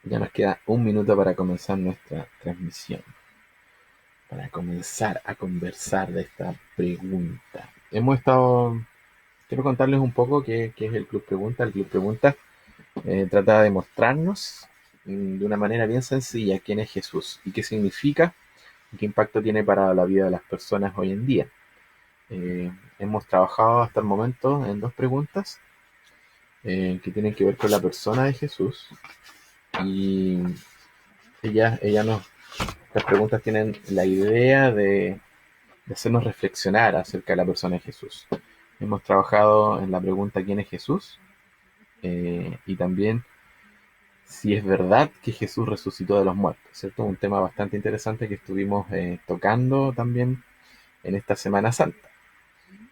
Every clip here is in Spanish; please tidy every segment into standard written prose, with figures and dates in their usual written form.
Ya nos queda un minuto para comenzar nuestra transmisión, para comenzar a conversar de esta pregunta. Quiero contarles un poco qué es el Club Pregunta. El Club Pregunta trata de mostrarnos de una manera bien sencilla quién es Jesús y qué significa y qué impacto tiene para la vida de las personas hoy en día. Hemos trabajado hasta el momento en dos preguntas que tienen que ver con la persona de Jesús y ella nos Estas preguntas tienen la idea de hacernos reflexionar acerca de la persona de Jesús. Hemos trabajado en la pregunta ¿quién es Jesús? Y también si es verdad que Jesús resucitó de los muertos, ¿cierto? Un tema bastante interesante que estuvimos tocando también en esta Semana Santa.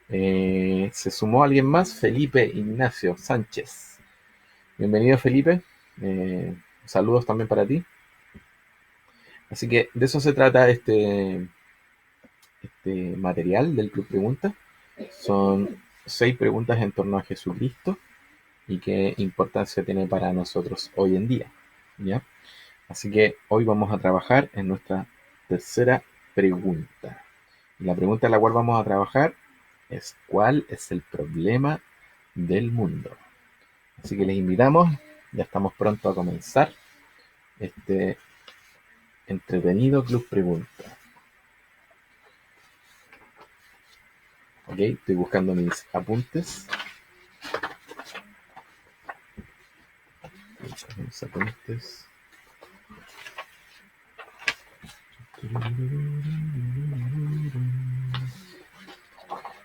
Se sumó alguien más, Felipe Ignacio Sánchez. Bienvenido, Felipe. Saludos también para ti. Así que de eso se trata este material del Club Pregunta. Son 6 preguntas en torno a Jesucristo y qué importancia tiene para nosotros hoy en día. ¿Ya? Así que hoy vamos a trabajar en nuestra tercera pregunta. Y la pregunta en la cual vamos a trabajar es ¿cuál es el problema del mundo? Así que les invitamos, ya estamos pronto a comenzar este entretenido Club Pregunta. Ok, estoy buscando mis apuntes. Mis apuntes.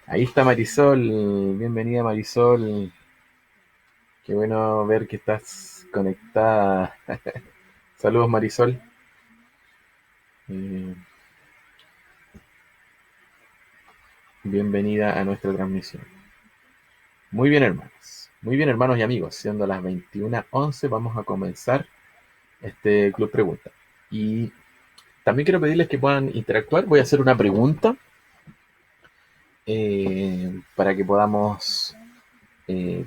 Ahí está Marisol, bienvenida Marisol, qué bueno ver que estás conectada. Saludos Marisol. Eh, Bienvenida a nuestra transmisión. Muy bien hermanos y amigos, siendo las 21:11 vamos a comenzar este Club Pregunta. Y también quiero pedirles que puedan interactuar, voy a hacer una pregunta para que podamos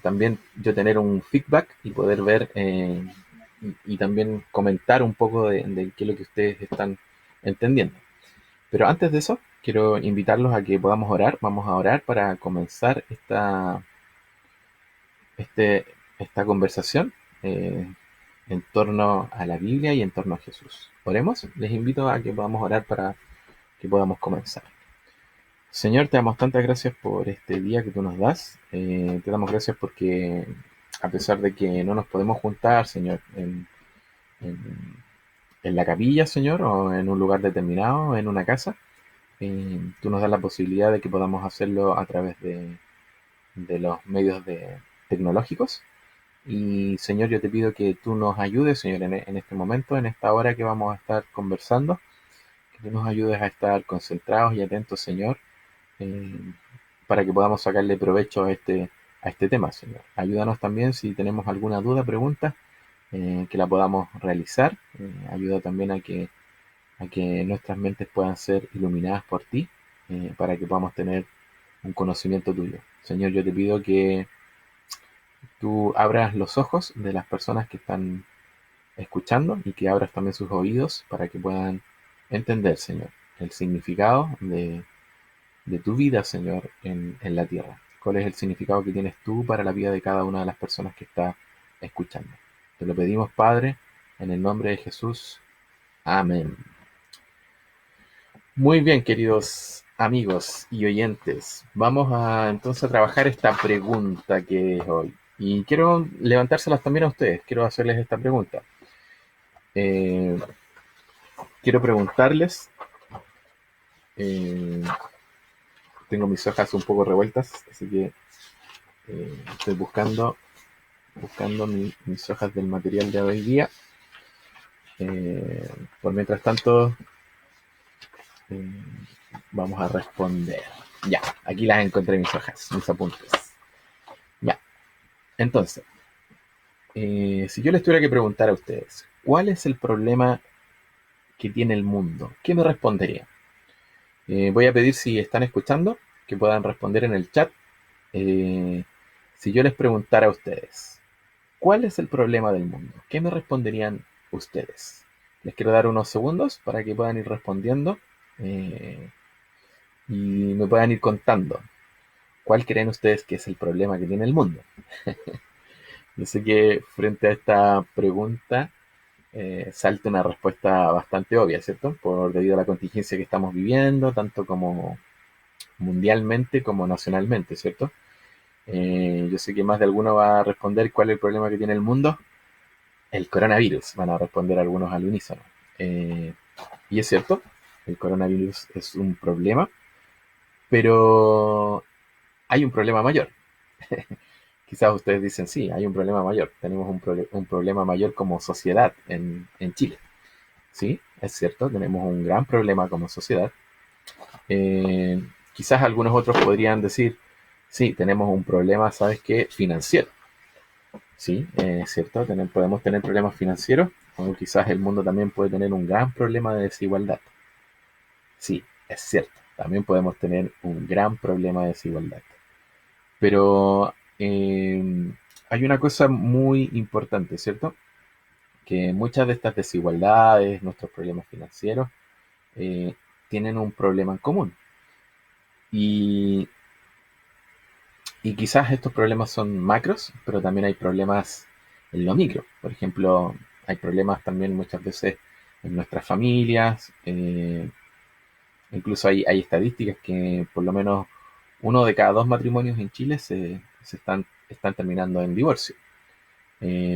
también yo tener un feedback y poder ver y también comentar un poco de qué es lo que ustedes están entendiendo. Pero antes de eso, quiero invitarlos a que podamos orar. Vamos a orar para comenzar este, esta conversación en torno a la Biblia y en torno a Jesús. Oremos. Les invito a que podamos orar para que podamos comenzar. Señor, te damos tantas gracias por este día que tú nos das. Te damos gracias porque a pesar de que no nos podemos juntar, Señor, en- en la capilla, Señor, o en un lugar determinado, en una casa, tú nos das la posibilidad de que podamos hacerlo a través de los medios tecnológicos. Y Señor, yo te pido que tú nos ayudes, Señor, en este momento, en esta hora que vamos a estar conversando, que tú nos ayudes a estar concentrados y atentos, Señor, eh, para que podamos sacarle provecho a este tema, Señor. Ayúdanos también si tenemos alguna duda, pregunta, que la podamos realizar. Ayuda también a que nuestras mentes puedan ser iluminadas por ti, para que podamos tener un conocimiento tuyo. Señor, yo te pido que tú abras los ojos de las personas que están escuchando y que abras también sus oídos para que puedan entender, Señor, el significado de tu vida, Señor, en la tierra. ¿Cuál es el significado que tienes tú para la vida de cada una de las personas que está escuchando? Te lo pedimos, Padre, en el nombre de Jesús. Amén. Muy bien, queridos amigos y oyentes. Vamos a entonces a trabajar esta pregunta que es hoy. Y quiero levantárselas también a ustedes. Quiero hacerles esta pregunta. Eh, Quiero preguntarles. eh, Tengo mis hojas un poco revueltas, así que estoy buscando mis hojas del material de hoy día. Por mientras tanto, eh, vamos a responder. Ya, aquí las encontré mis hojas, mis apuntes. Ya, entonces, si yo les tuviera que preguntar a ustedes, ¿cuál es el problema que tiene el mundo? ¿Qué me respondería? Voy a pedir si están escuchando, que puedan responder en el chat. Eh, si yo les preguntara a ustedes, ¿cuál es el problema del mundo? ¿Qué me responderían ustedes? Les quiero dar unos segundos para que puedan ir respondiendo eh, y me puedan ir contando cuál creen ustedes que es el problema que tiene el mundo. Yo sé que frente a esta pregunta salta una respuesta bastante obvia, ¿cierto? Por debido a la contingencia que estamos viviendo, tanto como mundialmente como nacionalmente, ¿cierto? Yo sé que más de alguno va a responder cuál es el problema que tiene el mundo. El coronavirus, van a responder algunos al unísono. Eh, y es cierto, el coronavirus es un problema, pero hay un problema mayor. Quizás ustedes dicen, sí, hay un problema mayor. Tenemos un problema mayor como sociedad en Chile. Sí, es cierto, tenemos un gran problema como sociedad. Eh, Quizás algunos otros podrían decir, sí, tenemos un problema, ¿sabes qué? Financiero. Sí, es cierto, podemos tener problemas financieros, o quizás el mundo también puede tener un gran problema de desigualdad. Sí, es cierto, también podemos tener un gran problema de desigualdad. Pero hay una cosa muy importante, ¿cierto? Que muchas de estas desigualdades, nuestros problemas financieros, eh, tienen un problema en común. Y, y quizás estos problemas son macros, pero también hay problemas en lo micro. Por ejemplo, hay problemas también muchas veces en nuestras familias. Incluso hay estadísticas que por lo menos uno de cada dos matrimonios en Chile están terminando en divorcio.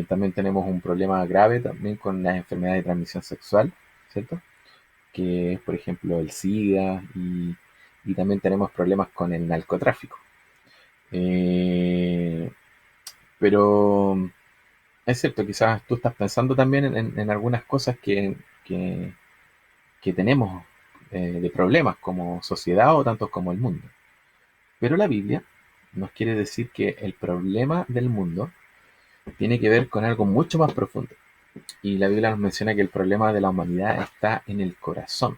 También tenemos un problema grave también con las enfermedades de transmisión sexual, ¿cierto? Que es, por ejemplo, el SIDA y también tenemos problemas con el narcotráfico. Eh, pero es cierto, quizás tú estás pensando también en algunas cosas que, que tenemos de problemas como sociedad o tanto como el mundo. Pero la Biblia nos quiere decir que el problema del mundo tiene que ver con algo mucho más profundo. Y la Biblia nos menciona que el problema de la humanidad está en el corazón.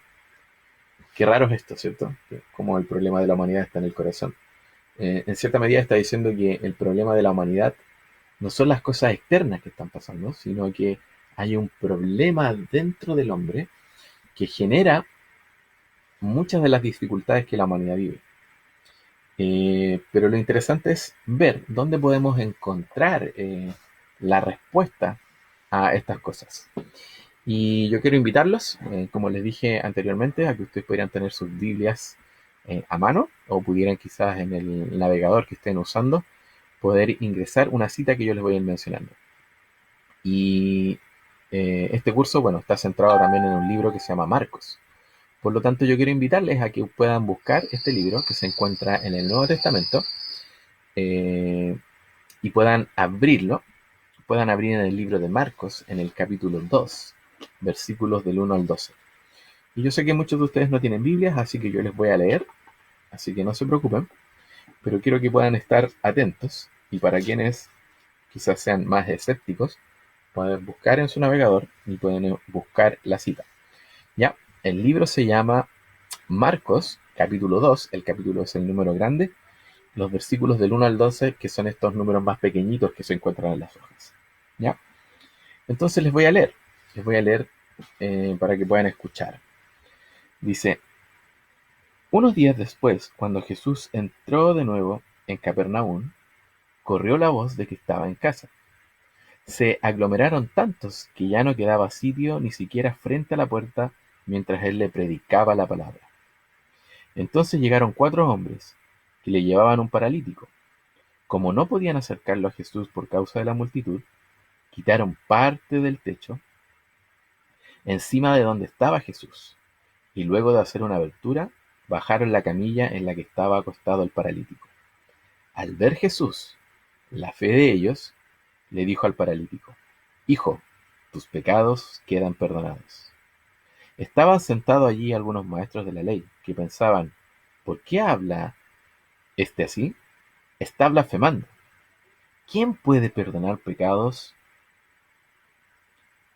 Qué raro es esto, ¿cierto? Como el problema de la humanidad está en el corazón. En cierta medida está diciendo que el problema de la humanidad no son las cosas externas que están pasando, sino que hay un problema dentro del hombre que genera muchas de las dificultades que la humanidad vive. Pero lo interesante es ver dónde podemos encontrar la respuesta a estas cosas. Y yo quiero invitarlos, como les dije anteriormente, a que ustedes pudieran tener sus Biblias a mano o pudieran quizás en el navegador que estén usando poder ingresar una cita que yo les voy a ir mencionando. Y este curso, bueno, está centrado también en un libro que se llama Marcos. Por lo tanto, yo quiero invitarles a que puedan buscar este libro que se encuentra en el Nuevo Testamento eh, y puedan abrir en el libro de Marcos, en el capítulo 2, versículos del 1 al 12. Y yo sé que muchos de ustedes no tienen Biblias, así que yo les voy a leer, así que no se preocupen, pero quiero que puedan estar atentos y para quienes quizás sean más escépticos, pueden buscar en su navegador y pueden buscar la cita. Ya, el libro se llama Marcos, capítulo 2, el capítulo es el número grande, los versículos del 1 al 12, que son estos números más pequeñitos que se encuentran en las hojas. ¿Ya? Entonces les voy a leer para que puedan escuchar. Dice, unos días después, cuando Jesús entró de nuevo en Capernaum, corrió la voz de que estaba en casa. Se aglomeraron tantos que ya no quedaba sitio ni siquiera frente a la puerta mientras él le predicaba la palabra. Entonces llegaron 4 hombres que le llevaban un paralítico. Como no podían acercarlo a Jesús por causa de la multitud, quitaron parte del techo encima de donde estaba Jesús, y luego de hacer una abertura, bajaron la camilla en la que estaba acostado el paralítico. Al ver Jesús la fe de ellos, le dijo al paralítico, Hijo, tus pecados quedan perdonados. Estaban sentados allí algunos maestros de la ley, que pensaban, ¿por qué habla este así? Está blasfemando. ¿Quién puede perdonar pecados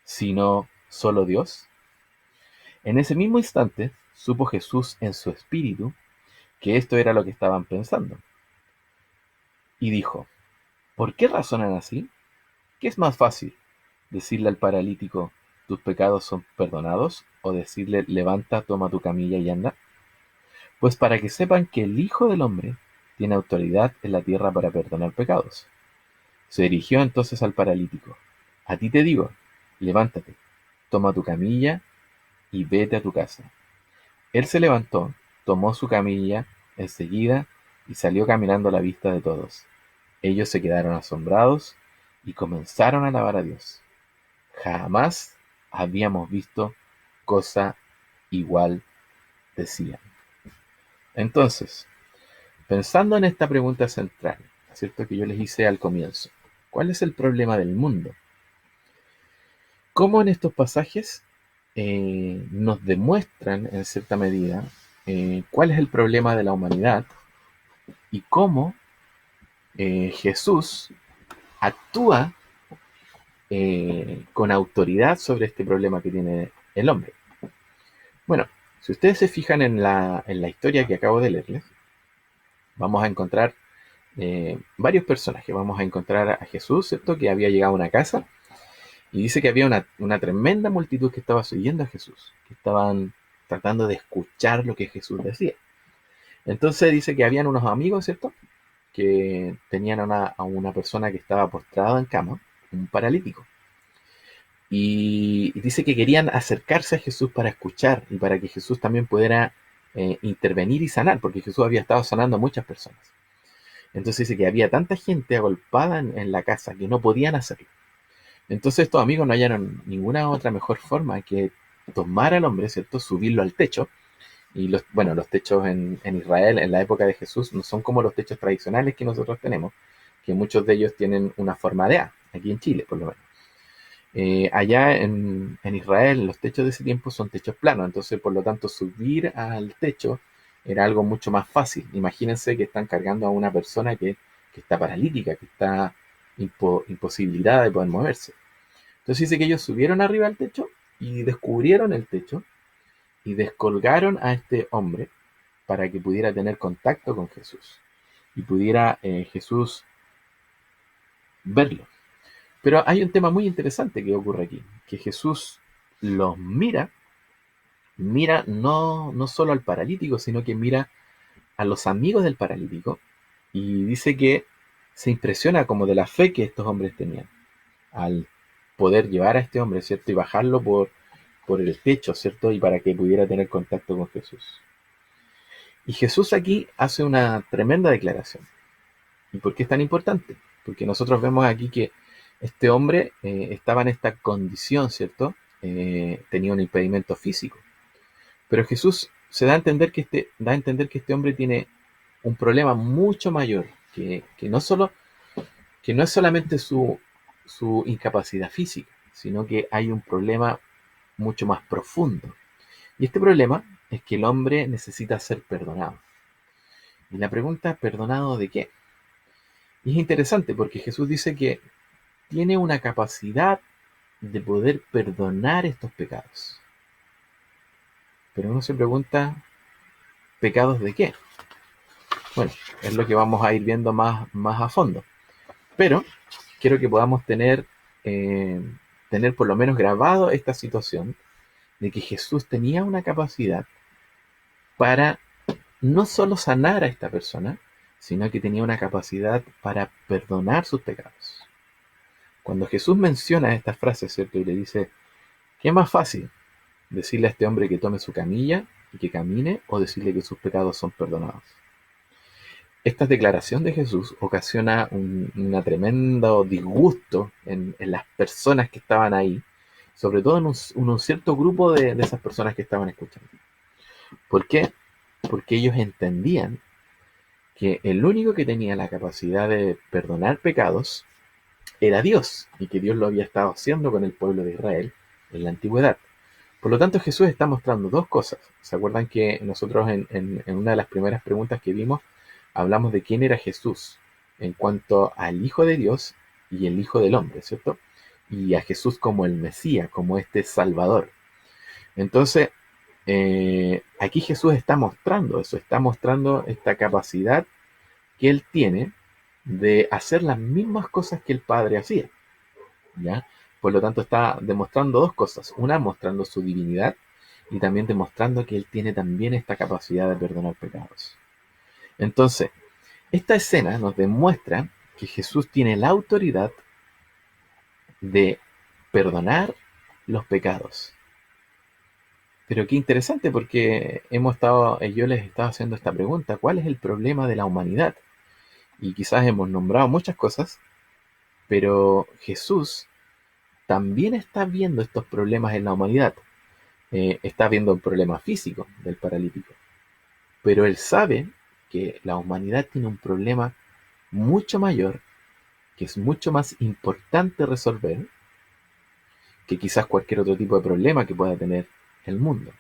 sino solo Dios? En ese mismo instante supo Jesús en su espíritu que esto era lo que estaban pensando, y dijo, ¿por qué razonan así? ¿Qué es más fácil? ¿Decirle al paralítico, tus pecados son perdonados, o decirle, levanta, toma tu camilla y anda? Pues para que sepan que el Hijo del Hombre tiene autoridad en la tierra para perdonar pecados. Se dirigió entonces al paralítico. A ti te digo, levántate, toma tu camilla y vete a tu casa. Él se levantó, tomó su camilla enseguida y salió caminando a la vista de todos. Ellos se quedaron asombrados y comenzaron a alabar a Dios. Jamás habíamos visto cosa igual, decían. Entonces, pensando en esta pregunta central, ¿cierto? Que yo les hice al comienzo, ¿cuál es el problema del mundo? ¿Cómo en estos pasajes nos demuestran, en cierta medida, cuál es el problema de la humanidad y cómo Jesús actúa con autoridad sobre este problema que tiene el hombre? Bueno, si ustedes se fijan en la historia que acabo de leerles, vamos a encontrar varios personajes. Vamos a encontrar a Jesús, ¿cierto? Que había llegado a una casa y dice que había una tremenda multitud que estaba siguiendo a Jesús, que estaban tratando de escuchar lo que Jesús decía. Entonces dice que habían unos amigos, ¿cierto? Que tenían a una persona que estaba postrada en cama, un paralítico. Y dice que querían acercarse a Jesús para escuchar y para que Jesús también pudiera intervenir y sanar, porque Jesús había estado sanando a muchas personas. Entonces dice que había tanta gente agolpada en la casa que no podían hacerlo. Entonces estos amigos no hallaron ninguna otra mejor forma que tomar al hombre, ¿cierto? Subirlo al techo. Y los techos en Israel en la época de Jesús no son como los techos tradicionales que nosotros tenemos, que muchos de ellos tienen una forma de A, aquí en Chile por lo menos. Allá en Israel los techos de ese tiempo son techos planos, entonces por lo tanto subir al techo era algo mucho más fácil. Imagínense que están cargando a una persona que está paralítica, que está imposibilitada de poder moverse. Entonces dice que ellos subieron arriba al techo y descubrieron el techo y descolgaron a este hombre para que pudiera tener contacto con Jesús y pudiera Jesús verlo. Pero hay un tema muy interesante que ocurre aquí, que Jesús los mira no solo al paralítico, sino que mira a los amigos del paralítico y dice que se impresiona como de la fe que estos hombres tenían al poder llevar a este hombre, ¿cierto? Y bajarlo por el techo, ¿cierto? Y para que pudiera tener contacto con Jesús. Y Jesús aquí hace una tremenda declaración. ¿Y por qué es tan importante? Porque nosotros vemos aquí que este hombre estaba en esta condición, ¿cierto? Tenía un impedimento físico. Pero Jesús se da a entender que este hombre tiene un problema mucho mayor, que no es solamente su incapacidad física, sino que hay un problema mucho más profundo. Y este problema es que el hombre necesita ser perdonado. Y la pregunta, ¿perdonado de qué? Y es interesante porque Jesús dice que tiene una capacidad de poder perdonar estos pecados. Pero uno se pregunta, ¿pecados de qué? Bueno, es lo que vamos a ir viendo más a fondo. Pero quiero que podamos tener por lo menos grabado esta situación de que Jesús tenía una capacidad para no solo sanar a esta persona, sino que tenía una capacidad para perdonar sus pecados. Cuando Jesús menciona estas frases, ¿cierto? Y le dice, ¿qué es más fácil? ¿Decirle a este hombre que tome su camilla y que camine o decirle que sus pecados son perdonados? Esta declaración de Jesús ocasiona un tremendo disgusto en las personas que estaban ahí, sobre todo en un cierto grupo de esas personas que estaban escuchando. ¿Por qué? Porque ellos entendían que el único que tenía la capacidad de perdonar pecados era Dios, y que Dios lo había estado haciendo con el pueblo de Israel en la antigüedad. Por lo tanto, Jesús está mostrando dos cosas. ¿Se acuerdan que nosotros en una de las primeras preguntas que vimos hablamos de quién era Jesús en cuanto al Hijo de Dios y el Hijo del Hombre, ¿cierto? Y a Jesús como el Mesías, como este Salvador. Entonces, aquí Jesús está mostrando eso, está mostrando esta capacidad que Él tiene de hacer las mismas cosas que el Padre hacía, ¿ya? Por lo tanto, está demostrando dos cosas. Una, mostrando su divinidad y también demostrando que Él tiene también esta capacidad de perdonar pecados. Entonces, esta escena nos demuestra que Jesús tiene la autoridad de perdonar los pecados. Pero qué interesante porque yo les estaba haciendo esta pregunta, ¿cuál es el problema de la humanidad? Y quizás hemos nombrado muchas cosas, pero Jesús también está viendo estos problemas en la humanidad. Está viendo el problema físico del paralítico, pero él sabe que la humanidad tiene un problema mucho mayor, que es mucho más importante resolver que quizás cualquier otro tipo de problema que pueda tener el mundo.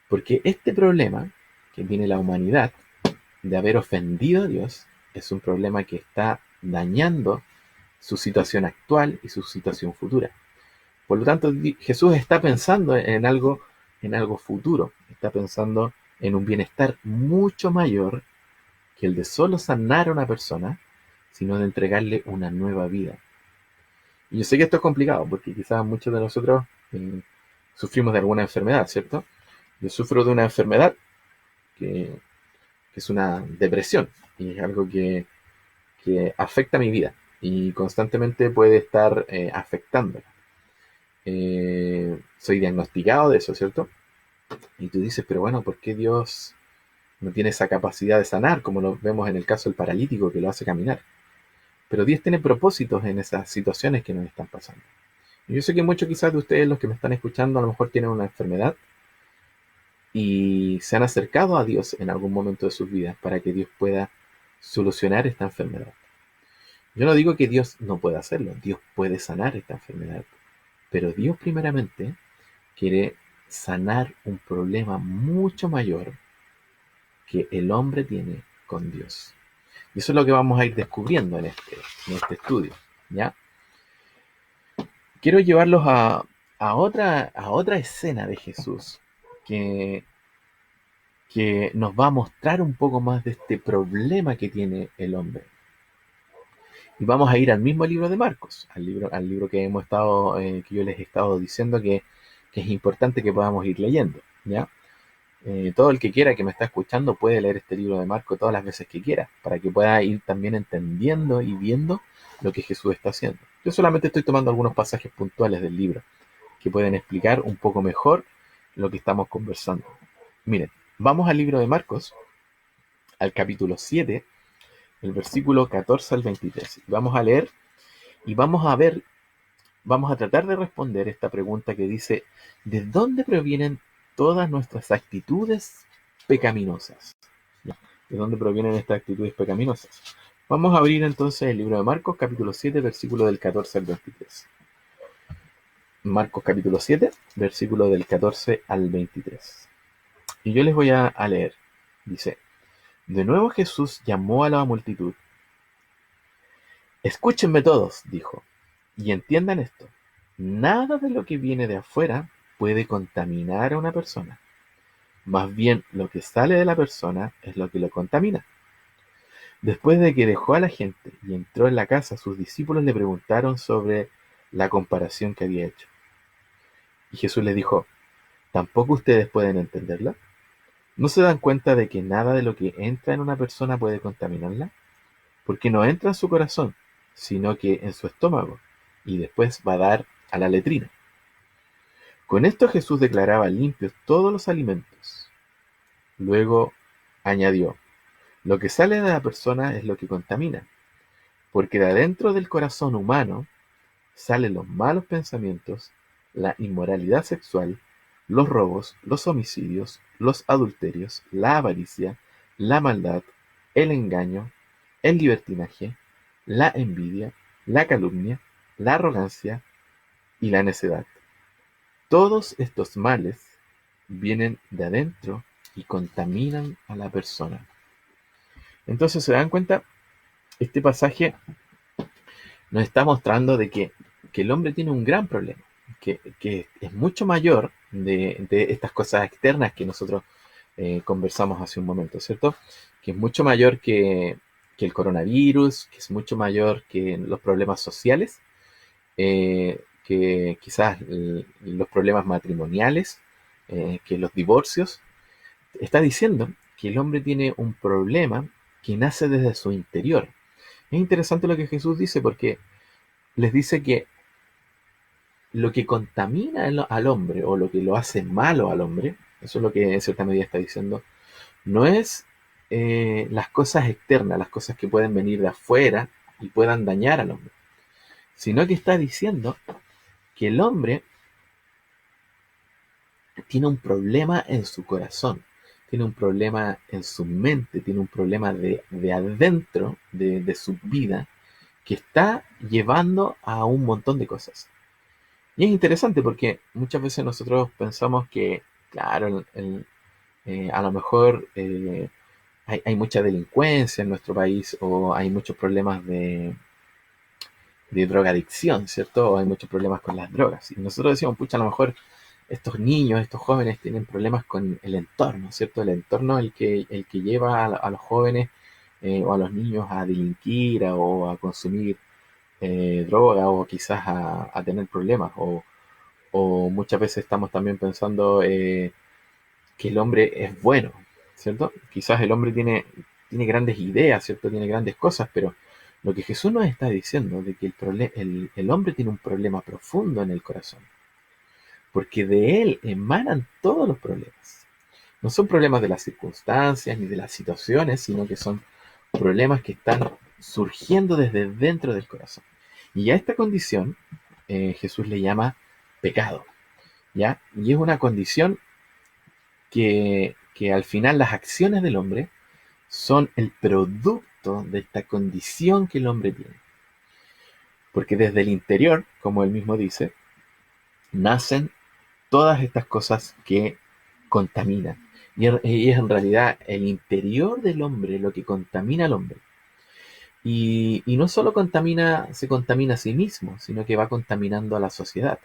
Porque este problema que tiene la humanidad de haber ofendido a Dios es un problema que está dañando su situación actual y su situación futura. Por lo tanto, Jesús está pensando en algo futuro, está pensando en un bienestar mucho mayor que el de solo sanar a una persona, sino de entregarle una nueva vida. Y yo sé que esto es complicado, porque quizás muchos de nosotros sufrimos de alguna enfermedad, ¿cierto? Yo sufro de una enfermedad que, que es una depresión, y es algo que afecta mi vida, y constantemente puede estar afectándola. Soy diagnosticado de eso, ¿cierto? Y tú dices, pero bueno, ¿por qué Dios no tiene esa capacidad de sanar, como lo vemos en el caso del paralítico que lo hace caminar? Pero Dios tiene propósitos en esas situaciones que nos están pasando. Y yo sé que muchos quizás de ustedes, los que me están escuchando, a lo mejor tienen una enfermedad y se han acercado a Dios en algún momento de sus vidas para que Dios pueda solucionar esta enfermedad. Yo no digo que Dios no pueda hacerlo, Dios puede sanar esta enfermedad, pero Dios primeramente quiere sanar un problema mucho mayor que el hombre tiene con Dios. Y eso es lo que vamos a ir descubriendo en este estudio, ¿ya? Quiero llevarlos a otra escena de Jesús que, que nos va a mostrar un poco más de este problema que tiene el hombre. Y vamos a ir al mismo libro de Marcos, al libro que hemos estado, que yo les he estado diciendo que es importante que podamos ir leyendo, ¿ya? Todo el que quiera que me está escuchando puede leer este libro de Marcos todas las veces que quiera, para que pueda ir también entendiendo y viendo lo que Jesús está haciendo. Yo solamente estoy tomando algunos pasajes puntuales del libro que pueden explicar un poco mejor lo que estamos conversando. Miren, vamos al libro de Marcos, al capítulo 7, el versículo 14 al 23. Vamos a leer y vamos a tratar de responder esta pregunta que dice, ¿de dónde provienen todas nuestras actitudes pecaminosas? ¿De dónde provienen estas actitudes pecaminosas? Vamos a abrir entonces el libro de Marcos, capítulo 7, versículo del 14 al 23. Marcos capítulo 7, versículo del 14 al 23. Y yo les voy a leer. Dice, de nuevo Jesús llamó a la multitud. Escúchenme todos, dijo, y entiendan esto. Nada de lo que viene de afuera puede contaminar a una persona. Más bien lo que sale de la persona es lo que lo contamina. Después de que dejó a la gente y entró en la casa, sus discípulos le preguntaron sobre la comparación que había hecho. Y Jesús les dijo, ¿tampoco ustedes pueden entenderla? ¿No se dan cuenta de que nada de lo que entra en una persona puede contaminarla? Porque no entra en su corazón, sino que en su estómago, y después va a dar a la letrina. Con esto Jesús declaraba limpios todos los alimentos. Luego añadió, lo que sale de la persona es lo que contamina, porque de adentro del corazón humano salen los malos pensamientos, la inmoralidad sexual, los robos, los homicidios, los adulterios, la avaricia, la maldad, el engaño, el libertinaje, la envidia, la calumnia, la arrogancia y la necedad. Todos estos males vienen de adentro y contaminan a la persona. Entonces, ¿se dan cuenta? Este pasaje nos está mostrando de que el hombre tiene un gran problema, que es mucho mayor de estas cosas externas que nosotros conversamos hace un momento, ¿cierto? Que es mucho mayor que el coronavirus, que es mucho mayor que los problemas sociales. que quizás los problemas matrimoniales, que los divorcios. Está diciendo que el hombre tiene un problema que nace desde su interior. Es interesante lo que Jesús dice porque les dice que lo que contamina al hombre o lo que lo hace malo al hombre, eso es lo que en cierta medida está diciendo, no es las cosas externas, las cosas que pueden venir de afuera y puedan dañar al hombre, sino que está diciendo que el hombre tiene un problema en su corazón, tiene un problema en su mente, tiene un problema de adentro de su vida que está llevando a un montón de cosas. Y es interesante porque muchas veces nosotros pensamos que, claro, a lo mejor hay mucha delincuencia en nuestro país o hay muchos problemas de drogadicción, ¿cierto? O hay muchos problemas con las drogas. Y nosotros decimos, pucha, a lo mejor estos niños, estos jóvenes tienen problemas con el entorno, ¿cierto? El entorno el que lleva a los jóvenes o a los niños a delinquir o a consumir droga o quizás a tener problemas. O muchas veces estamos también pensando que el hombre es bueno, ¿cierto? Quizás el hombre tiene grandes ideas, ¿cierto? Tiene grandes cosas, pero lo que Jesús nos está diciendo de que el hombre tiene un problema profundo en el corazón, porque de él emanan todos los problemas. No son problemas de las circunstancias ni de las situaciones, sino que son problemas que están surgiendo desde dentro del corazón. Y a esta condición Jesús le llama pecado, ¿ya? Y es una condición que al final las acciones del hombre son el producto de esta condición que el hombre tiene. Porque desde el interior, como él mismo dice, nacen todas estas cosas que contaminan. Y es en realidad el interior del hombre lo que contamina al hombre. Y no solo se contamina a sí mismo, sino que va contaminando a la sociedad.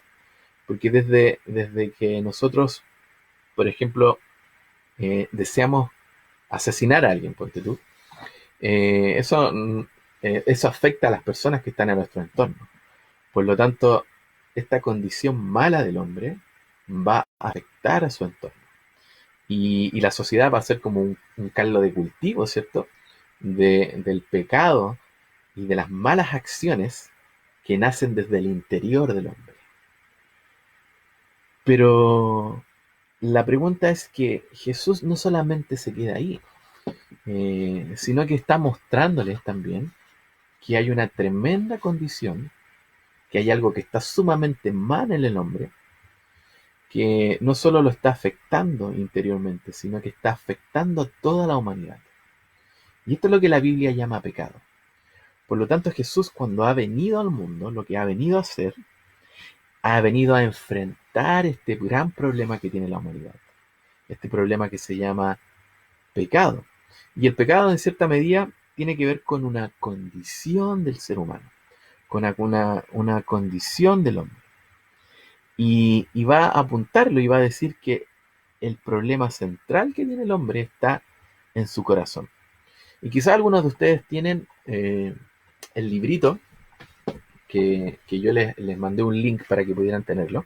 Porque desde que nosotros, por ejemplo, deseamos asesinar a alguien, ponte tú, eh, eso, mm, eso afecta a las personas que están en nuestro entorno. Por lo tanto, esta condición mala del hombre va a afectar a su entorno. Y la sociedad va a ser como un caldo de cultivo, ¿cierto? Del pecado y de las malas acciones que nacen desde el interior del hombre. Pero la pregunta es que Jesús no solamente se queda ahí, sino que está mostrándoles también que hay una tremenda condición, que hay algo que está sumamente mal en el hombre, que no solo lo está afectando interiormente, sino que está afectando a toda la humanidad. Y esto es lo que la Biblia llama pecado. Por lo tanto, Jesús cuando ha venido al mundo, lo que ha venido a hacer, ha venido a enfrentar este gran problema que tiene la humanidad. Este problema que se llama pecado. Y el pecado, en cierta medida, tiene que ver con una condición del ser humano, con una condición del hombre. Y va a apuntarlo y va a decir que el problema central que tiene el hombre está en su corazón. Y quizás algunos de ustedes tienen el librito que yo les mandé un link para que pudieran tenerlo.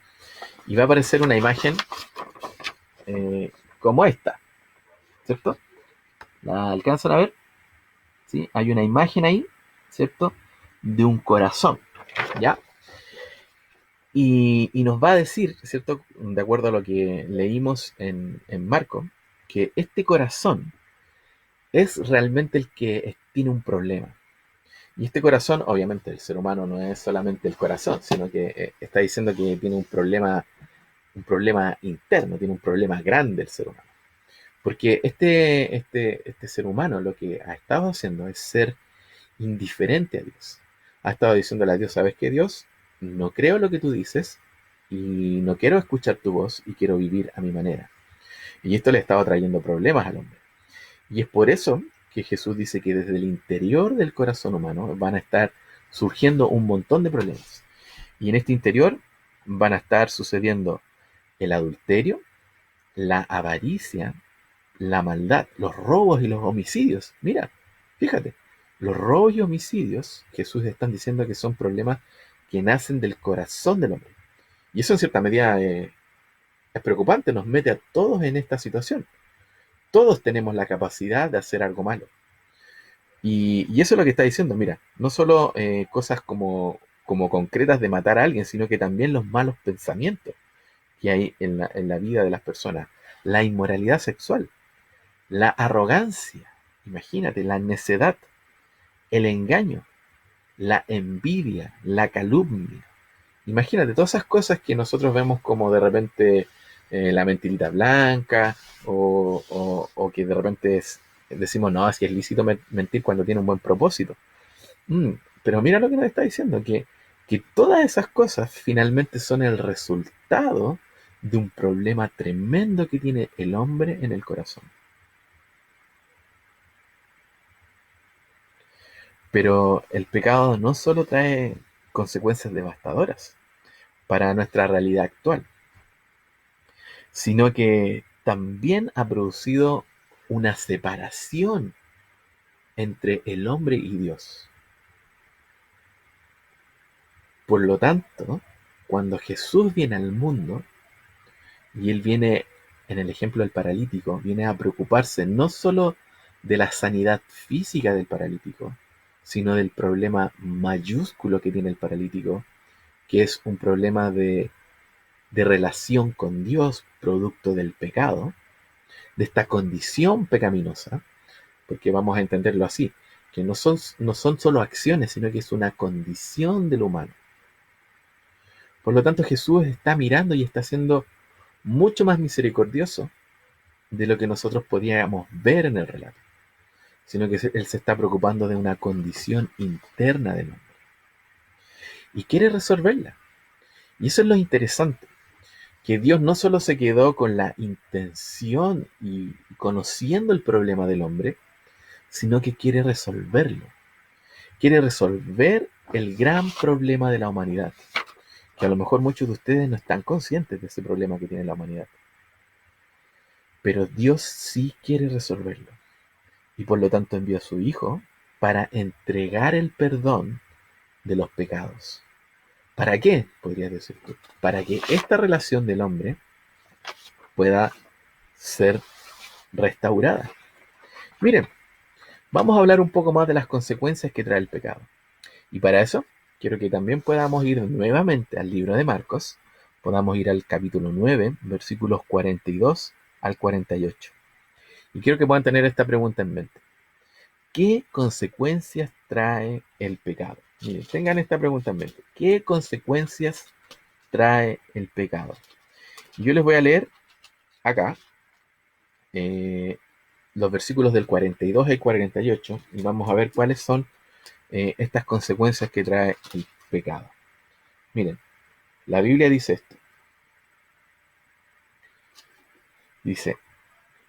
Y va a aparecer una imagen como esta, ¿cierto? ¿La alcanzan a ver? ¿Sí? Hay una imagen ahí, ¿cierto? De un corazón, ¿ya? Y nos va a decir, ¿cierto? De acuerdo a lo que leímos en Marco, que este corazón es realmente el que tiene un problema. Y este corazón, obviamente, el ser humano no es solamente el corazón, sino que está diciendo que tiene un problema interno, tiene un problema grande el ser humano. Porque este ser humano lo que ha estado haciendo es ser indiferente a Dios. Ha estado diciéndole a Dios, ¿sabes qué, Dios? No creo lo que tú dices y no quiero escuchar tu voz y quiero vivir a mi manera. Y esto le estaba trayendo problemas al hombre. Y es por eso que Jesús dice que desde el interior del corazón humano van a estar surgiendo un montón de problemas. Y en este interior van a estar sucediendo el adulterio, la avaricia, la maldad, los robos y los homicidios. Mira, fíjate, los robos y homicidios, Jesús están diciendo que son problemas que nacen del corazón del hombre. Y eso en cierta medida es preocupante, nos mete a todos en esta situación. Todos tenemos la capacidad de hacer algo malo. Y eso es lo que está diciendo, mira, no solo cosas como concretas de matar a alguien, sino que también los malos pensamientos que hay en la vida de las personas, la inmoralidad sexual, la arrogancia, imagínate, la necedad, el engaño, la envidia, la calumnia. Imagínate, todas esas cosas que nosotros vemos como de repente la mentirita blanca o que de repente decimos, no, es que es lícito mentir cuando tiene un buen propósito. Mm, pero mira lo que nos está diciendo, que todas esas cosas finalmente son el resultado de un problema tremendo que tiene el hombre en el corazón. Pero el pecado no solo trae consecuencias devastadoras para nuestra realidad actual, sino que también ha producido una separación entre el hombre y Dios. Por lo tanto, cuando Jesús viene al mundo, y él viene, en el ejemplo del paralítico, viene a preocuparse no solo de la sanidad física del paralítico, sino del problema mayúsculo que tiene el paralítico, que es un problema de relación con Dios, producto del pecado, de esta condición pecaminosa, porque vamos a entenderlo así, que no son solo acciones, sino que es una condición del humano. Por lo tanto, Jesús está mirando y está siendo mucho más misericordioso de lo que nosotros podíamos ver en el relato, sino que él se está preocupando de una condición interna del hombre y quiere resolverla. Y eso es lo interesante, que Dios no solo se quedó con la intención y conociendo el problema del hombre, sino que quiere resolverlo. Quiere resolver el gran problema de la humanidad, que a lo mejor muchos de ustedes no están conscientes de ese problema que tiene la humanidad. Pero Dios sí quiere resolverlo. Y por lo tanto envió a su Hijo para entregar el perdón de los pecados. ¿Para qué? Podrías decir tú. Para que esta relación del hombre pueda ser restaurada. Miren, vamos a hablar un poco más de las consecuencias que trae el pecado. Y para eso, quiero que también podamos ir nuevamente al libro de Marcos, podamos ir al capítulo 9, versículos 42 al 48. Y quiero que puedan tener esta pregunta en mente. ¿Qué consecuencias trae el pecado? Miren, tengan esta pregunta en mente. ¿Qué consecuencias trae el pecado? Y yo les voy a leer acá eh, los versículos del 42 al 48 y vamos a ver cuáles son estas consecuencias que trae el pecado. Miren, la Biblia dice esto. Dice,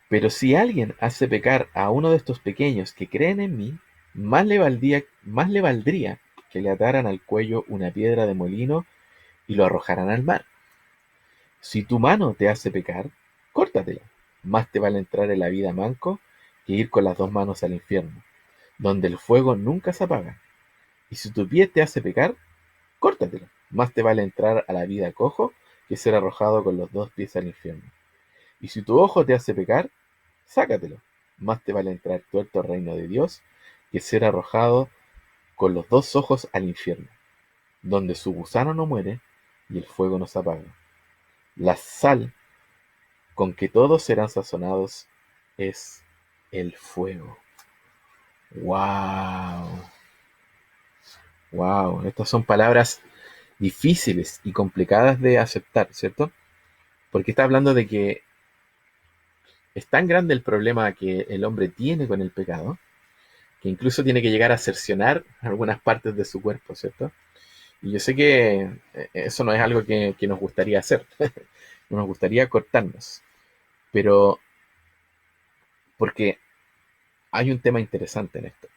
pero si alguien hace pecar a uno de estos pequeños que creen en mí, más le valdría que le ataran al cuello una piedra de molino y lo arrojaran al mar. Si tu mano te hace pecar, córtatela. Más te vale entrar en la vida manco que ir con las dos manos al infierno, donde el fuego nunca se apaga. Y si tu pie te hace pecar, córtatelo. Más te vale entrar a la vida cojo que ser arrojado con los dos pies al infierno. Y si tu ojo te hace pecar, sácatelo. Más te vale entrar tuerto al reino de Dios que ser arrojado con los dos ojos al infierno, donde su gusano no muere y el fuego no se apaga. La sal con que todos serán sazonados es el fuego. ¡Wow! ¡Wow! Estas son palabras difíciles y complicadas de aceptar, ¿cierto? Porque está hablando de que es tan grande el problema que el hombre tiene con el pecado, que incluso tiene que llegar a cercionar algunas partes de su cuerpo, ¿cierto? Y yo sé que eso no es algo que nos gustaría hacer, no nos gustaría cortarnos, pero porque hay un tema interesante en esto,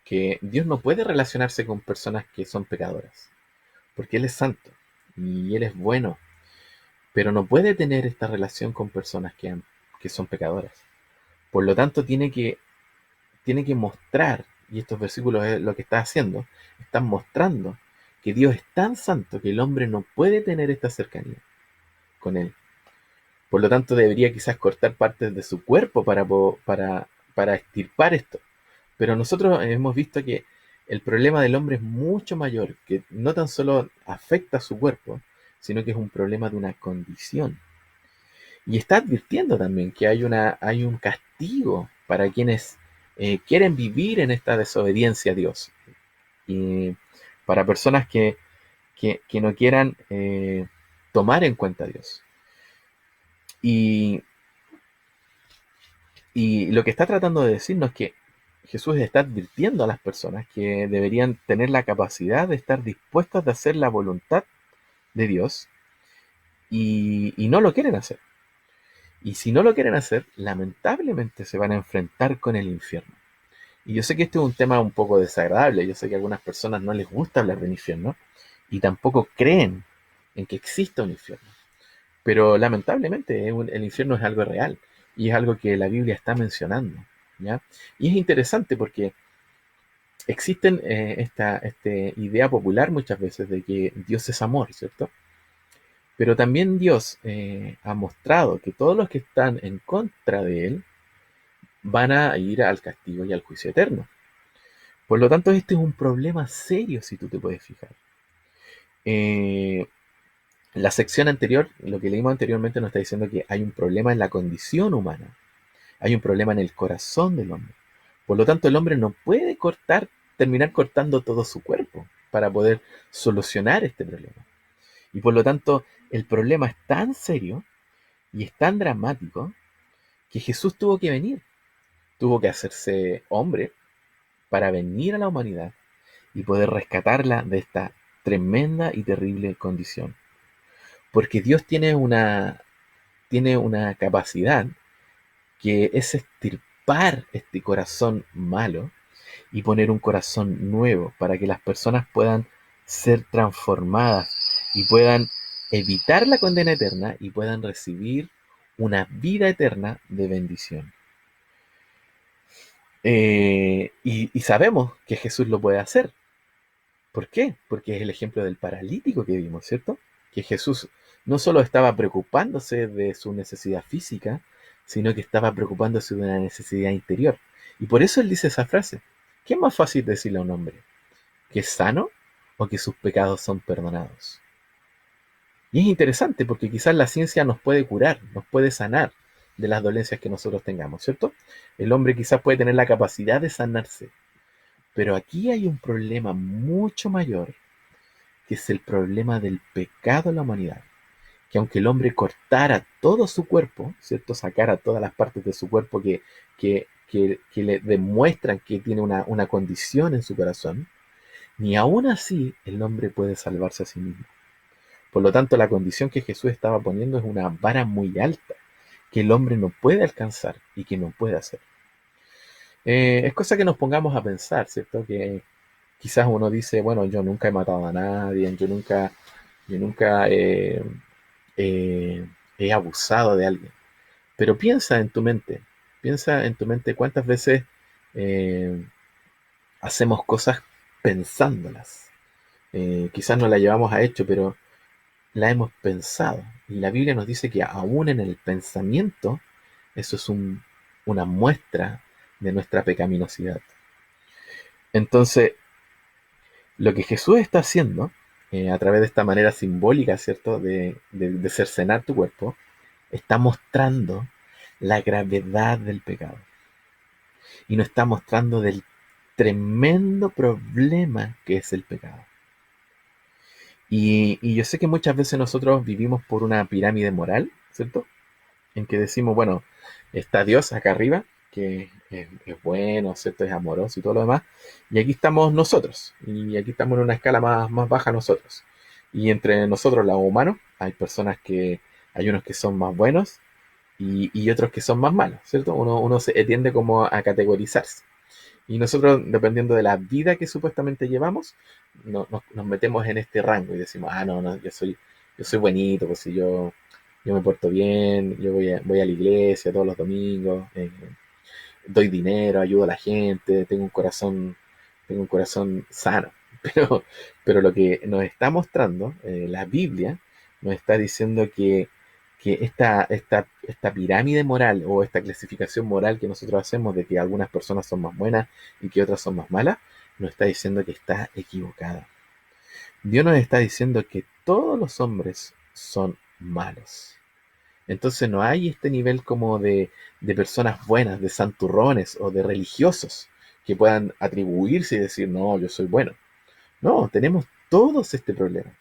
que Dios no puede relacionarse con personas que son pecadoras, porque Él es santo y Él es bueno, pero no puede tener esta relación con personas que son pecadoras. Por lo tanto, tiene que mostrar, y estos versículos es lo que está haciendo, están mostrando que Dios es tan santo que el hombre no puede tener esta cercanía con Él. Por lo tanto, debería quizás cortar partes de su cuerpo para extirpar esto. Pero nosotros hemos visto que el problema del hombre es mucho mayor, que no tan solo afecta a su cuerpo, sino que es un problema de una condición. Y está advirtiendo también que hay un castigo para quienes quieren vivir en esta desobediencia a Dios. Y para personas que no quieran tomar en cuenta a Dios. Y, y lo que está tratando de decirnos es que Jesús está advirtiendo a las personas que deberían tener la capacidad de estar dispuestas de hacer la voluntad de Dios y no lo quieren hacer. Y si no lo quieren hacer, lamentablemente se van a enfrentar con el infierno. Y yo sé que este es un tema un poco desagradable, yo sé que a algunas personas no les gusta hablar del infierno y tampoco creen en que exista un infierno. Pero lamentablemente el infierno es algo real y es algo que la Biblia está mencionando, ¿ya? Y es interesante porque existen esta idea popular muchas veces de que Dios es amor, ¿cierto? Pero también Dios ha mostrado que todos los que están en contra de Él van a ir al castigo y al juicio eterno. Por lo tanto, este es un problema serio si tú te puedes fijar. Eh, la sección anterior, lo que leímos anteriormente, nos está diciendo que hay un problema en la condición humana, hay un problema en el corazón del hombre. Por lo tanto, el hombre no puede terminar cortando todo su cuerpo para poder solucionar este problema. Y por lo tanto, el problema es tan serio y es tan dramático que Jesús tuvo que venir, tuvo que hacerse hombre para venir a la humanidad y poder rescatarla de esta tremenda y terrible condición. Porque Dios tiene una capacidad que es extirpar este corazón malo y poner un corazón nuevo para que las personas puedan ser transformadas y puedan evitar la condena eterna y puedan recibir una vida eterna de bendición. Y sabemos que Jesús lo puede hacer. ¿Por qué? Porque es el ejemplo del paralítico que vimos, ¿cierto? Que Jesús no solo estaba preocupándose de su necesidad física, sino que estaba preocupándose de una necesidad interior. Y por eso él dice esa frase. ¿Qué es más fácil decirle a un hombre? ¿Que es sano o que sus pecados son perdonados? Y es interesante porque quizás la ciencia nos puede curar, nos puede sanar de las dolencias que nosotros tengamos, ¿cierto? El hombre quizás puede tener la capacidad de sanarse, pero aquí hay un problema mucho mayor, que es el problema del pecado en la humanidad. Que aunque el hombre cortara todo su cuerpo, ¿cierto? Sacara todas las partes de su cuerpo que le demuestran que tiene una condición en su corazón, ni aún así el hombre puede salvarse a sí mismo. Por lo tanto, la condición que Jesús estaba poniendo es una vara muy alta, que el hombre no puede alcanzar y que no puede hacer. Es cosa que nos pongamos a pensar, ¿cierto? Que quizás uno dice, bueno, yo nunca he matado a nadie, yo nunca he abusado de alguien. Pero piensa en tu mente cuántas veces eh, hacemos cosas pensándolas. Quizás no la llevamos a hecho, pero la hemos pensado. Y la Biblia nos dice que aún en el pensamiento, eso es una muestra de nuestra pecaminosidad. Entonces, lo que Jesús está haciendo, a través de esta manera simbólica, ¿cierto?, de cercenar tu cuerpo, está mostrando la gravedad del pecado. Y nos está mostrando del tremendo problema que es el pecado. Y yo sé que muchas veces nosotros vivimos por una pirámide moral, ¿cierto? En que decimos, bueno, está Dios acá arriba, que es bueno, ¿cierto? Es amoroso y todo lo demás. Y aquí estamos nosotros. Y aquí estamos en una escala más baja nosotros. Y entre nosotros, los humanos, hay unos que son más buenos y otros que son más malos, ¿cierto? Uno se tiende como a categorizarse. Y nosotros, dependiendo de la vida que supuestamente llevamos, nos metemos en este rango y decimos, no, yo soy buenito, pues si yo me porto bien, yo voy a la iglesia todos los domingos, doy dinero, ayudo a la gente, tengo un corazón sano. Pero, pero lo que nos está mostrando la Biblia, nos está diciendo que esta pirámide moral o esta clasificación moral que nosotros hacemos de que algunas personas son más buenas y que otras son más malas, nos está diciendo que está equivocada. Dios nos está diciendo que todos los hombres son malos. Entonces no hay este nivel como de personas buenas, de santurrones o de religiosos que puedan atribuirse y decir, no, yo soy bueno. No, tenemos todos este problema.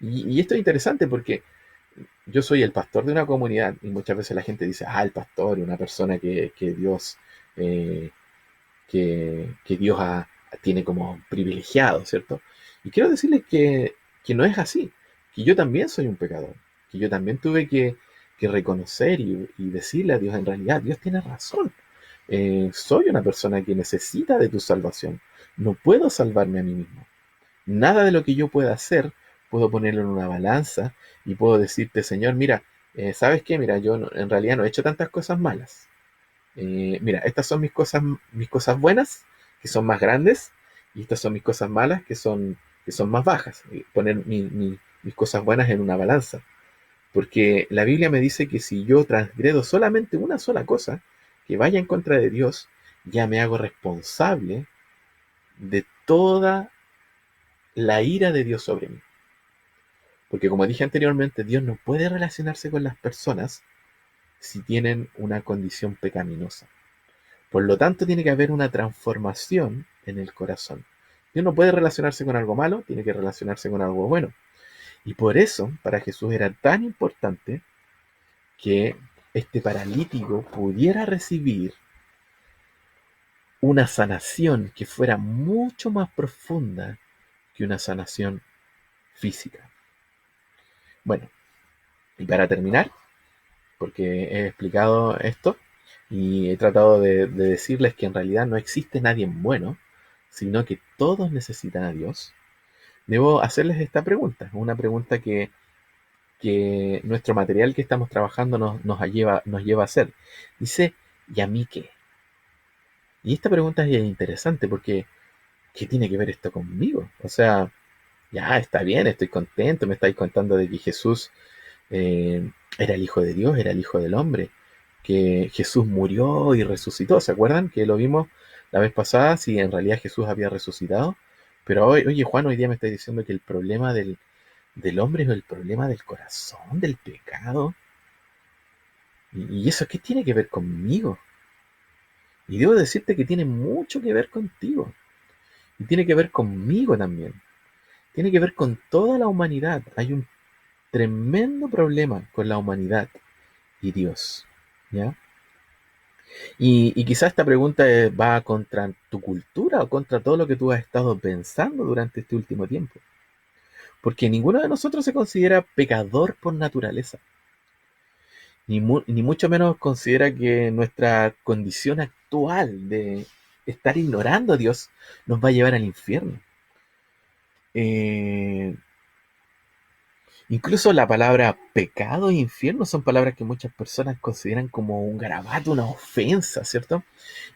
Y esto es interesante porque yo soy el pastor de una comunidad y muchas veces la gente dice, el pastor, una persona que Dios, eh, que Dios tiene como privilegiado, ¿cierto? Y quiero decirles que no es así, que yo también soy un pecador, que yo también tuve que reconocer y decirle a Dios, en realidad, Dios tiene razón. Soy una persona que necesita de tu salvación. No puedo salvarme a mí mismo. Nada de lo que yo pueda hacer puedo ponerlo en una balanza y puedo decirte, Señor, mira, ¿sabes qué? Mira, yo en realidad no he hecho tantas cosas malas. Mira, estas son mis cosas buenas, que son más grandes, y estas son mis cosas malas, que son más bajas. Y poner mis cosas buenas en una balanza. Porque la Biblia me dice que si yo transgredo solamente una sola cosa, que vaya en contra de Dios, ya me hago responsable de toda la ira de Dios sobre mí. Porque como dije anteriormente, Dios no puede relacionarse con las personas si tienen una condición pecaminosa. Por lo tanto, tiene que haber una transformación en el corazón. Dios no puede relacionarse con algo malo, tiene que relacionarse con algo bueno. Y por eso, para Jesús era tan importante que este paralítico pudiera recibir una sanación que fuera mucho más profunda que una sanación física. Bueno, y para terminar, porque he explicado esto y he tratado de decirles que en realidad no existe nadie bueno, sino que todos necesitan a Dios, debo hacerles esta pregunta, una pregunta que nuestro material que estamos trabajando nos lleva a hacer. Dice, ¿y a mí qué? Y esta pregunta es interesante porque, ¿qué tiene que ver esto conmigo? O sea, ya está bien, estoy contento, me estáis contando de que Jesús era el Hijo de Dios, era el Hijo del Hombre, que Jesús murió y resucitó. ¿Se acuerdan que lo vimos la vez pasada? Si en realidad Jesús había resucitado. Pero hoy, oye Juan, hoy día me está diciendo que el problema del hombre es el problema del corazón, del pecado. ¿Y eso qué tiene que ver conmigo? Y debo decirte que tiene mucho que ver contigo. Y tiene que ver conmigo también. Tiene que ver con toda la humanidad. Hay un tremendo problema con la humanidad y Dios. ¿Ya? Y quizás esta pregunta va contra tu cultura o contra todo lo que tú has estado pensando durante este último tiempo. Porque ninguno de nosotros se considera pecador por naturaleza. Ni mucho menos considera que nuestra condición actual de estar ignorando a Dios nos va a llevar al infierno. Eh, Incluso la palabra pecado e infierno son palabras que muchas personas consideran como un garabato, una ofensa, ¿cierto?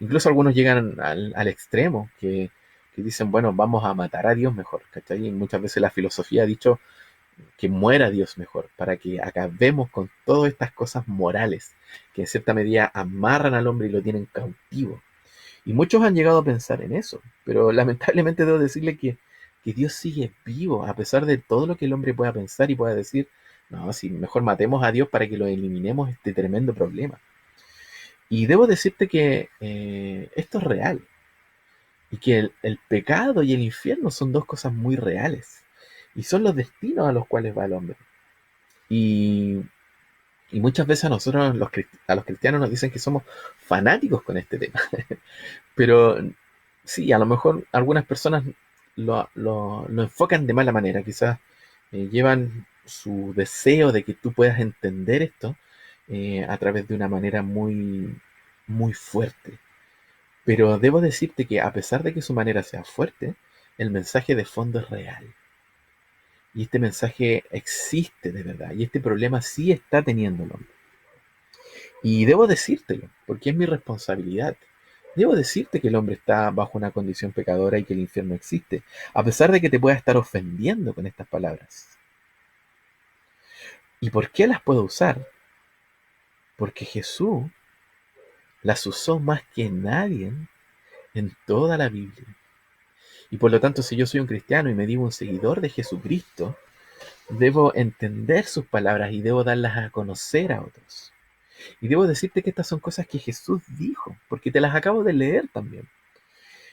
Incluso algunos llegan al extremo que dicen, bueno, vamos a matar a Dios mejor, ¿cachai? Y muchas veces la filosofía ha dicho que muera Dios mejor, para que acabemos con todas estas cosas morales que en cierta medida amarran al hombre y lo tienen cautivo. Y muchos han llegado a pensar en eso, pero lamentablemente debo decirle que Dios sigue vivo, a pesar de todo lo que el hombre pueda pensar y pueda decir, no, si mejor matemos a Dios para que lo eliminemos este tremendo problema. Y debo decirte que esto es real, y que el pecado y el infierno son dos cosas muy reales, y son los destinos a los cuales va el hombre. Y, y muchas veces a nosotros, a los cristianos, nos dicen que somos fanáticos con este tema. Pero sí, a lo mejor algunas personas lo enfocan de mala manera, quizás llevan su deseo de que tú puedas entender esto a través de una manera muy fuerte. Pero debo decirte que a pesar de que su manera sea fuerte, el mensaje de fondo es real. Y este mensaje existe de verdad. Y este problema sí está teniéndolo. Y debo decírtelo, porque es mi responsabilidad. Debo decirte que el hombre está bajo una condición pecadora y que el infierno existe, a pesar de que te pueda estar ofendiendo con estas palabras. ¿Y por qué las puedo usar? Porque Jesús las usó más que nadie en toda la Biblia. Y por lo tanto, si yo soy un cristiano y me digo un seguidor de Jesucristo, debo entender sus palabras y debo darlas a conocer a otros. Y debo decirte que estas son cosas que Jesús dijo, porque te las acabo de leer también.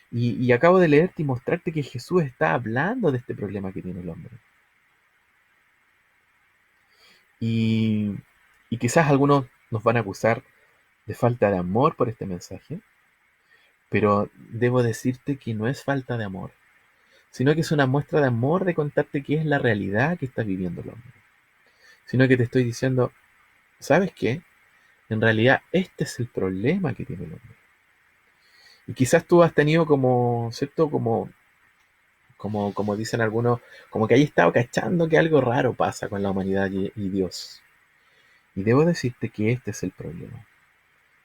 Y acabo de leerte y mostrarte que Jesús está hablando de este problema que tiene el hombre. Y, y quizás algunos nos van a acusar de falta de amor por este mensaje, pero debo decirte que no es falta de amor, sino que es una muestra de amor de contarte qué es la realidad que está viviendo el hombre. Sino que te estoy diciendo, ¿sabes qué? En realidad este es el problema que tiene el hombre. Y quizás tú has tenido como, ¿cierto? Como dicen algunos, como que ahí estado cachando que algo raro pasa con la humanidad y Dios. Y debo decirte que este es el problema.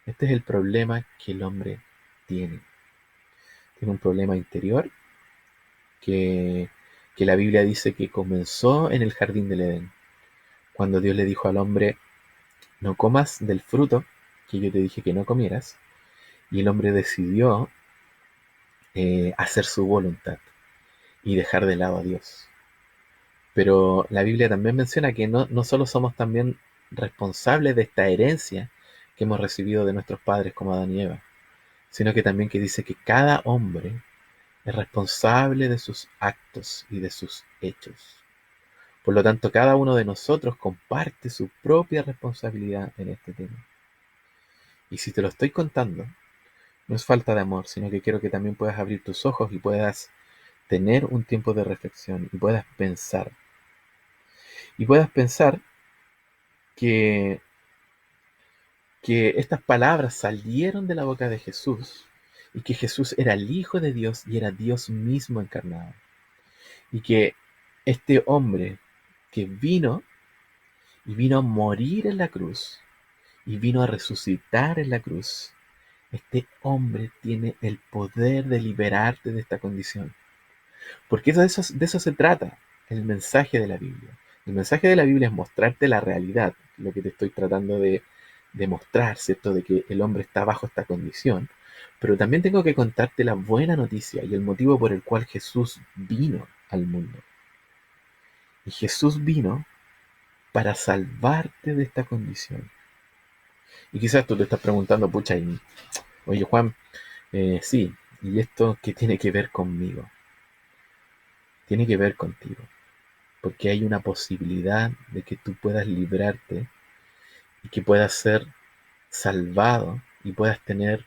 Este es el problema que el hombre tiene. Tiene un problema interior que, que la Biblia dice que comenzó en el jardín del Edén, cuando Dios le dijo al hombre, no comas del fruto que yo te dije que no comieras, y el hombre decidió hacer su voluntad y dejar de lado a Dios. Pero la Biblia también menciona que no solo somos también responsables de esta herencia que hemos recibido de nuestros padres como Adán y Eva, sino que también que dice que cada hombre es responsable de sus actos y de sus hechos. Por lo tanto, cada uno de nosotros comparte su propia responsabilidad en este tema. Y si te lo estoy contando, no es falta de amor, sino que quiero que también puedas abrir tus ojos y puedas tener un tiempo de reflexión y puedas pensar. Y puedas pensar que, que estas palabras salieron de la boca de Jesús y que Jesús era el Hijo de Dios y era Dios mismo encarnado. Y que este hombre que vino a morir en la cruz y vino a resucitar en la cruz, este hombre tiene el poder de liberarte de esta condición. Porque de eso se trata el mensaje de la Biblia. El mensaje de la Biblia es mostrarte la realidad, lo que te estoy tratando de mostrar, ¿cierto? De que el hombre está bajo esta condición. Pero también tengo que contarte la buena noticia y el motivo por el cual Jesús vino al mundo. Y Jesús vino para salvarte de esta condición. Y quizás tú te estás preguntando, pucha, oye Juan, sí, ¿y esto qué tiene que ver conmigo? Tiene que ver contigo, porque hay una posibilidad de que tú puedas librarte y que puedas ser salvado y puedas tener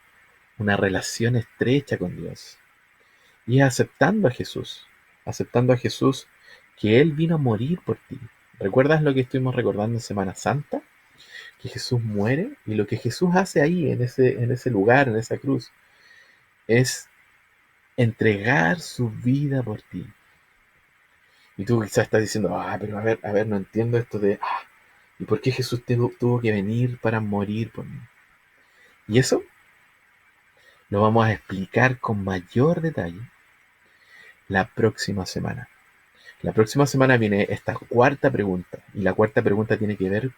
una relación estrecha con Dios. Y es aceptando a Jesús que Él vino a morir por ti. ¿Recuerdas lo que estuvimos recordando en Semana Santa? Que Jesús muere y lo que Jesús hace ahí, en ese lugar, en esa cruz, es entregar su vida por ti. Y tú quizás estás diciendo, pero a ver, no entiendo esto de, ¿y por qué Jesús tuvo que venir para morir por mí? Y eso lo vamos a explicar con mayor detalle la próxima semana. La próxima semana viene esta cuarta pregunta, y la cuarta pregunta tiene que ver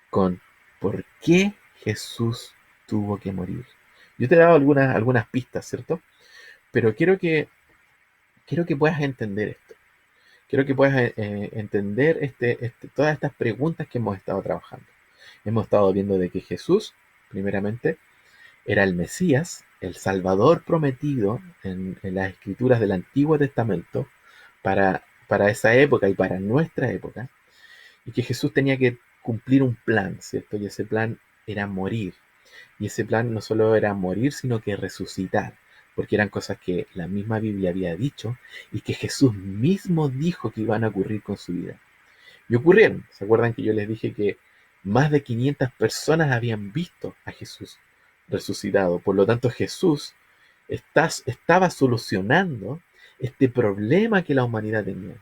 con ¿por qué Jesús tuvo que morir? Yo te he dado algunas pistas, ¿cierto? Pero quiero que puedas entender esto. Quiero que puedas entender todas estas preguntas que hemos estado trabajando. Hemos estado viendo de que Jesús, primeramente, era el Mesías, el Salvador prometido en las escrituras del Antiguo Testamento para esa época y para nuestra época, y que Jesús tenía que cumplir un plan, ¿cierto? Y ese plan era morir. Y ese plan no solo era morir, sino que resucitar, porque eran cosas que la misma Biblia había dicho y que Jesús mismo dijo que iban a ocurrir con su vida. Y ocurrieron. ¿Se acuerdan que yo les dije que más de 500 personas habían visto a Jesús resucitado? Por lo tanto, Jesús estaba solucionando este problema que la humanidad tenía.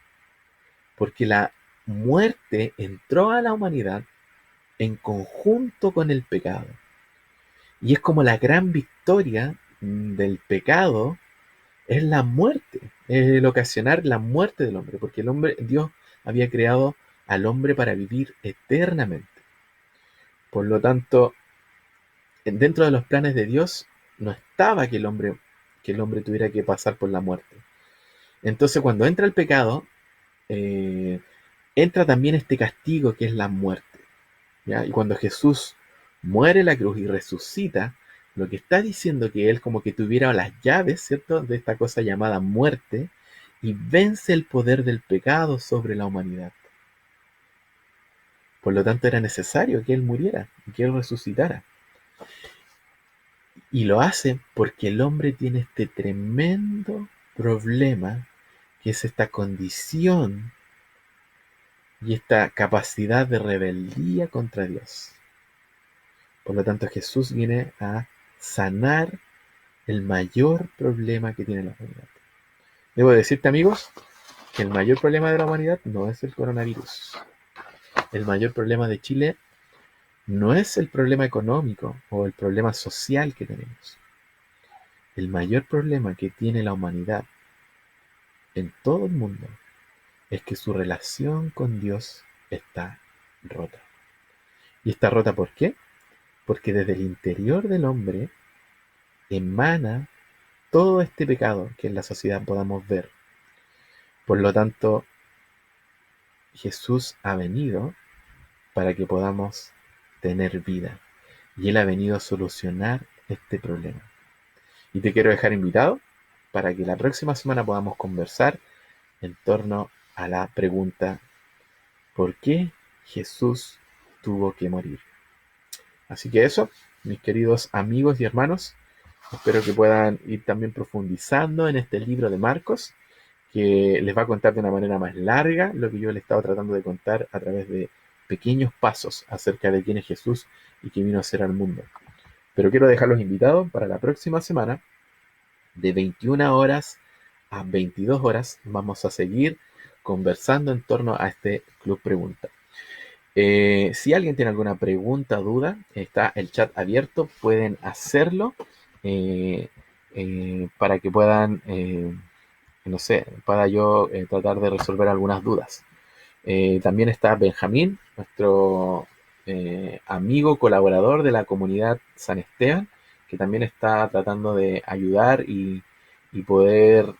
Porque la muerte entró a la humanidad en conjunto con el pecado. Y es como la gran victoria del pecado es la muerte, es el ocasionar la muerte del hombre, porque Dios había creado al hombre para vivir eternamente. Por lo tanto, dentro de los planes de Dios no estaba que el hombre tuviera que pasar por la muerte. Entonces, cuando entra el pecado, eh, entra también este castigo que es la muerte. ¿Ya? Y cuando Jesús muere en la cruz y resucita, lo que está diciendo que él como que tuviera las llaves, ¿cierto?, de esta cosa llamada muerte, y vence el poder del pecado sobre la humanidad. Por lo tanto, era necesario que él muriera y que él resucitara. Y lo hace porque el hombre tiene este tremendo problema, que es esta condición y esta capacidad de rebeldía contra Dios. Por lo tanto, Jesús viene a sanar el mayor problema que tiene la humanidad. Debo decirte, amigos, que el mayor problema de la humanidad no es el coronavirus. El mayor problema de Chile no es el problema económico o el problema social que tenemos. El mayor problema que tiene la humanidad en todo el mundo es que su relación con Dios está rota. ¿Y está rota por qué? Porque desde el interior del hombre emana todo este pecado que en la sociedad podamos ver. Por lo tanto, Jesús ha venido para que podamos tener vida. Y Él ha venido a solucionar este problema. Y te quiero dejar invitado para que la próxima semana podamos conversar en torno a la pregunta: ¿por qué Jesús tuvo que morir? Así que eso, mis queridos amigos y hermanos, espero que puedan ir también profundizando en este libro de Marcos, que les va a contar de una manera más larga lo que yo le he estado tratando de contar a través de pequeños pasos acerca de quién es Jesús y qué vino a hacer al mundo. Pero quiero dejarlos invitados para la próxima semana, de 21 horas a 22 horas, vamos a seguir conversando en torno a este Club Pregunta. Si alguien tiene alguna pregunta o duda, está el chat abierto, pueden hacerlo eh, para que puedan, no sé, para yo tratar de resolver algunas dudas. También está Benjamín, nuestro amigo, colaborador de la comunidad San Esteban, que también está tratando de ayudar y poder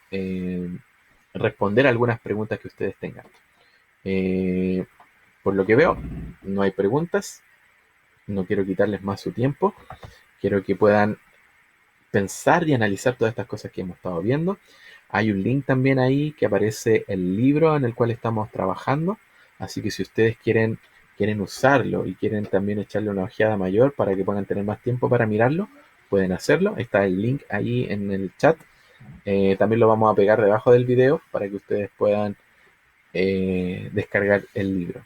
responder algunas preguntas que ustedes tengan. Eh, por lo que veo, no hay preguntas. No quiero quitarles más su tiempo. Quiero que puedan pensar y analizar todas estas cosas que hemos estado viendo. Hay un link también ahí que aparece el libro en el cual estamos trabajando. Así que si ustedes quieren usarlo y quieren también echarle una ojeada mayor para que puedan tener más tiempo para mirarlo, pueden hacerlo. Está el link ahí en el chat. También lo vamos a pegar debajo del video para que ustedes puedan descargar el libro.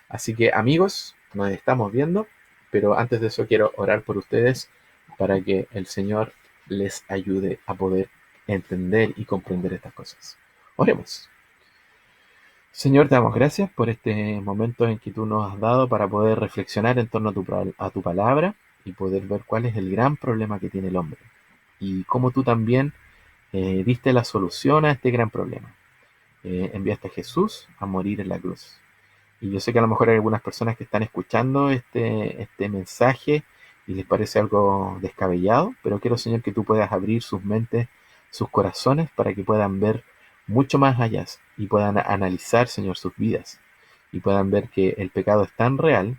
Así que amigos, nos estamos viendo, pero antes de eso quiero orar por ustedes para que el Señor les ayude a poder entender y comprender estas cosas. Oremos. Señor, te damos gracias por este momento en que tú nos has dado para poder reflexionar en torno a tu palabra y poder ver cuál es el gran problema que tiene el hombre y cómo tú también diste la solución a este gran problema. Enviaste a Jesús a morir en la cruz. Y yo sé que a lo mejor hay algunas personas que están escuchando este mensaje y les parece algo descabellado, pero quiero, Señor, que tú puedas abrir sus mentes, sus corazones, para que puedan ver mucho más allá y puedan analizar, Señor, sus vidas y puedan ver que el pecado es tan real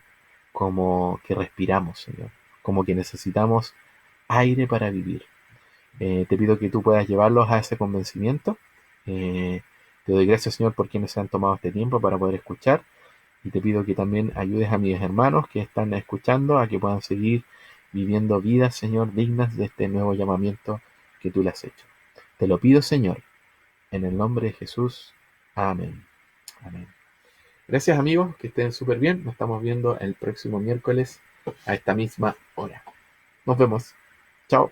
como que respiramos, Señor, como que necesitamos aire para vivir. Te pido que tú puedas llevarlos a ese convencimiento. Te doy gracias, Señor, por quienes se han tomado este tiempo para poder escuchar. Y te pido que también ayudes a mis hermanos que están escuchando a que puedan seguir viviendo vidas, Señor, dignas de este nuevo llamamiento que tú le has hecho. Te lo pido, Señor, en el nombre de Jesús. Amén. Amén. Gracias, amigos, que estén súper bien. Nos estamos viendo el próximo miércoles a esta misma hora. Nos vemos. Chao.